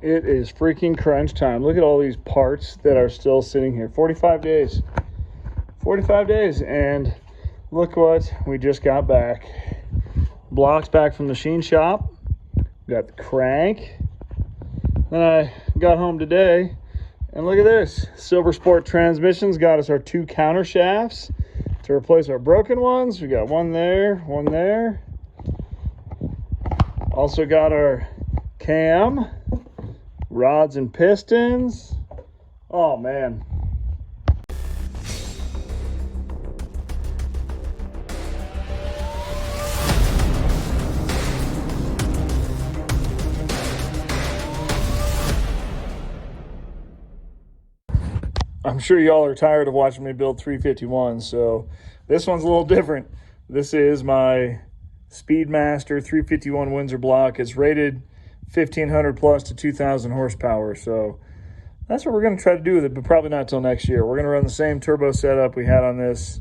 It is freaking crunch time. Look at all these parts that are still sitting here. 45 days. 45 days. And look what we just got back. Blocks back from the machine shop. Got the crank. Then I got home today. And look at this. Silver Sport Transmissions got us our 2 counter shafts to replace our broken ones. We got one there, one there. Also got our cam, rods and pistons. Oh man. I'm sure y'all are tired of watching me build 351s, so this one's a little different. This is my Speedmaster 351 Windsor block. It's rated 1500 plus to 2000 horsepower, so that's what we're going to try to do with it, but probably not till next year. We're going to run the same turbo setup we had on this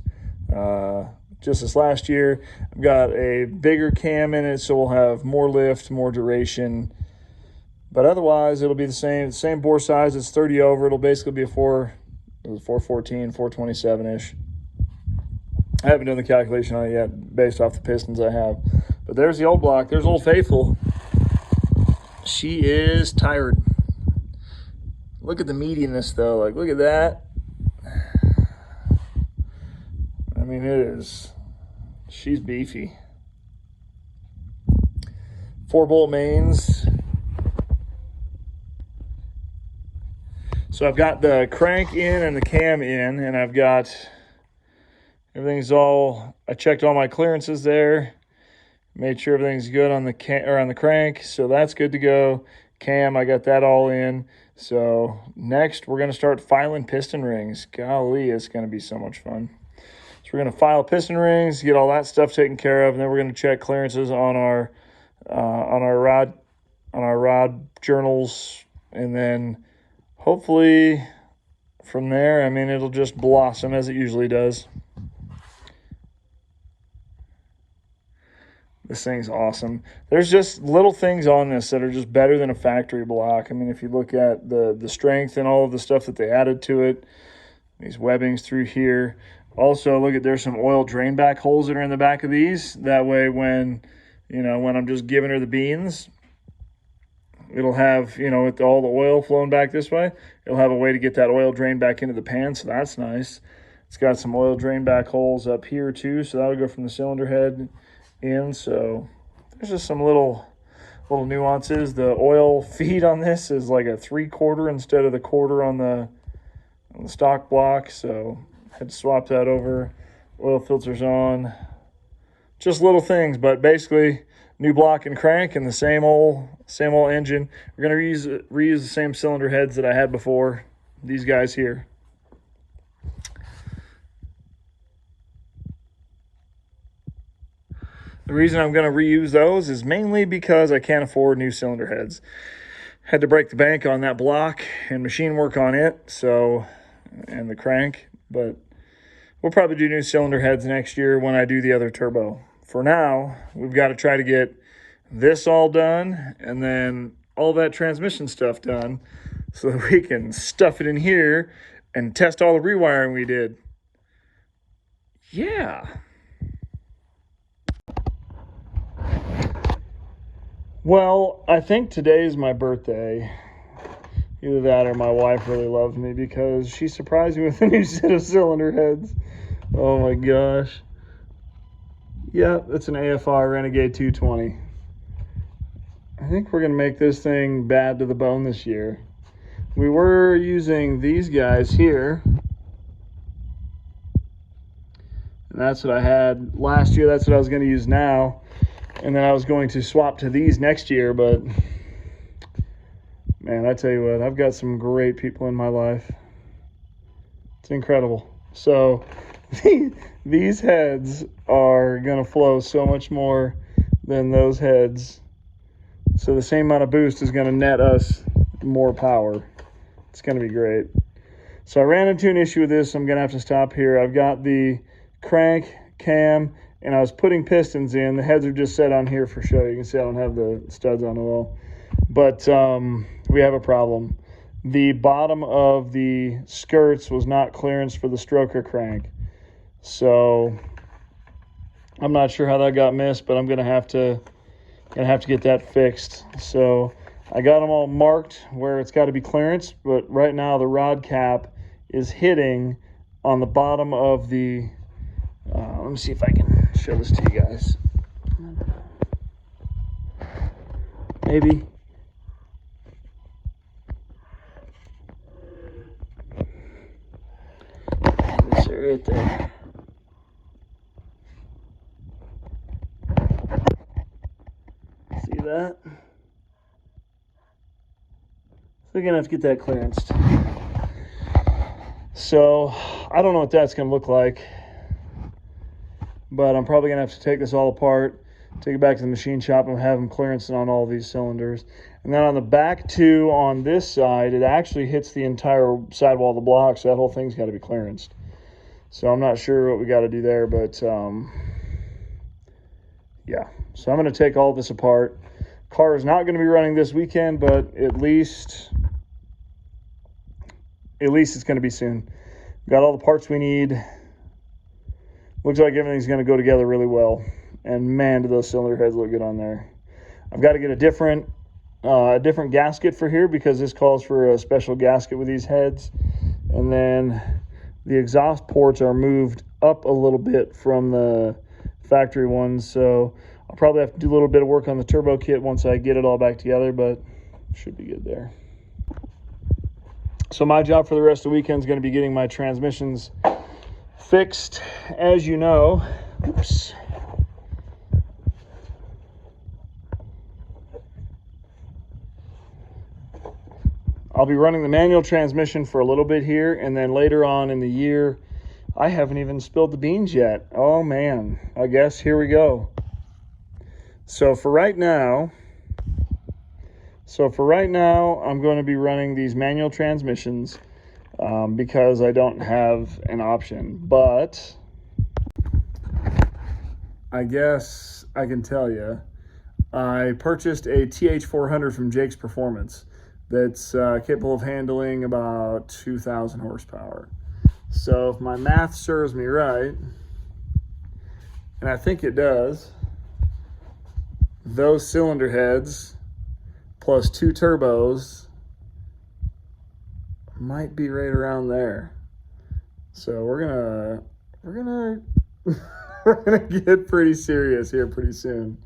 just this last year. I've got a bigger cam in it, so we'll have more lift, more duration, but otherwise it'll be the same bore size. It's 30 over. It'll basically be a 414, 427-ish. I haven't done the calculation on it yet based off the pistons I have. But there's the old block. There's Old Faithful. She is tired. Look at the meatiness, though. Like, look at that. I mean, it is. She's beefy. 4-bolt mains. So I've got the crank in and the cam in, and I've got everything's all. I checked all my clearances there, made sure everything's good on the crank, so that's good to go. Cam, I got that all in. So next we're gonna start filing piston rings. Golly, it's gonna be so much fun. So we're gonna file piston rings, get all that stuff taken care of, and then we're gonna check clearances on our rod journals, and then hopefully from there, I mean, it'll just blossom as it usually does. This thing's awesome. There's just little things on this that are just better than a factory block. I mean, if you look at the strength and all of the stuff that they added to it, these webbings through here. Also, look at, there's some oil drain back holes that are in the back of these. That way when I'm just giving her the beans, it'll have, with all the oil flowing back this way, it'll have a way to get that oil drained back into the pan, so that's nice. It's got some oil drain back holes up here too, so that'll go from the cylinder head in. So there's just some little nuances. The oil feed on this is like a 3/4 instead of the quarter on the stock block, so had to swap that over. Oil filters on. Just little things, but basically new block and crank and the same old engine. We're going to reuse the same cylinder heads that I had before, these guys here. The reason I'm going to reuse those is mainly because I can't afford new cylinder heads. Had to break the bank on that block and machine work on it, so, and the crank, but we'll probably do new cylinder heads next year when I do the other turbo. For now, we've got to try to get this all done and then all that transmission stuff done so that we can stuff it in here and test all the rewiring we did. Yeah. Well, I think today is my birthday. Either that or my wife really loves me because she surprised me with a new set of cylinder heads. Oh my gosh. Yep, it's an AFR Renegade 220. I think we're going to make this thing bad to the bone this year. We were using these guys here. And that's what I had last year. That's what I was going to use now. And then I was going to swap to these next year, but man, I tell you what, I've got some great people in my life. It's incredible. So these heads are going to flow so much more than those heads. So the same amount of boost is going to net us more power. It's going to be great. So I ran into an issue with this. I'm going to have to stop here. I've got the crank, cam, and I was putting pistons in. The heads are just set on here for show. You can see I don't have the studs on at all. But we have a problem. The bottom of the skirts was not clearance for the stroker crank. So I'm not sure how that got missed, but I'm gonna have to get that fixed. So I got them all marked where it's got to be clearance, but right now the rod cap is hitting on the bottom of the, let me see if I can show this to you guys. Maybe. It's right there. See that? We're gonna have to get that clearanced. So I don't know what that's gonna look like, but I'm probably gonna have to take this all apart, take it back to the machine shop, and have them clearancing on all these cylinders. And then on the back two, on this side, it actually hits the entire sidewall of the block, so that whole thing's got to be clearanced. So I'm not sure what we got to do there, but yeah. So I'm gonna take all this apart. Car is not going to be running this weekend, but at least it's going to be soon. Got all the parts we need. Looks like everything's going to go together really well. And man, do those cylinder heads look good on there. I've got to get a different gasket for here because this calls for a special gasket with these heads. And then the exhaust ports are moved up a little bit from the factory ones, so I'll probably have to do a little bit of work on the turbo kit once I get it all back together, but should be good there. So my job for the rest of the weekend is going to be getting my transmissions fixed. As you know, oops. I'll be running the manual transmission for a little bit here, and then later on in the year, I haven't even spilled the beans yet. Oh man, I guess here we go. So for right now, I'm going to be running these manual transmissions because I don't have an option. But I guess I can tell you, I purchased a TH400 from Jake's Performance that's capable of handling about 2,000 horsepower. So if my math serves me right, and I think it does, those cylinder heads plus 2 turbos might be right around there. So we're gonna get pretty serious here pretty soon.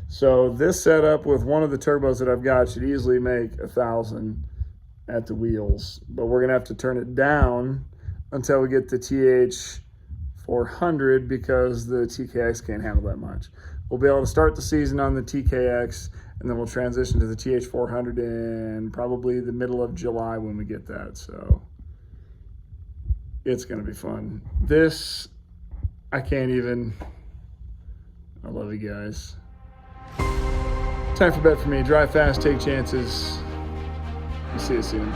So this setup with one of the turbos that I've got should easily make 1,000 at the wheels, but we're gonna have to turn it down until we get the TH400 because the TKX can't handle that much. We'll be able to start the season on the TKX, and then we'll transition to the TH400 in probably the middle of July when we get that. So it's gonna be fun. This, I can't even, I love you guys. Time for bet for me. Drive fast, take chances. See you soon.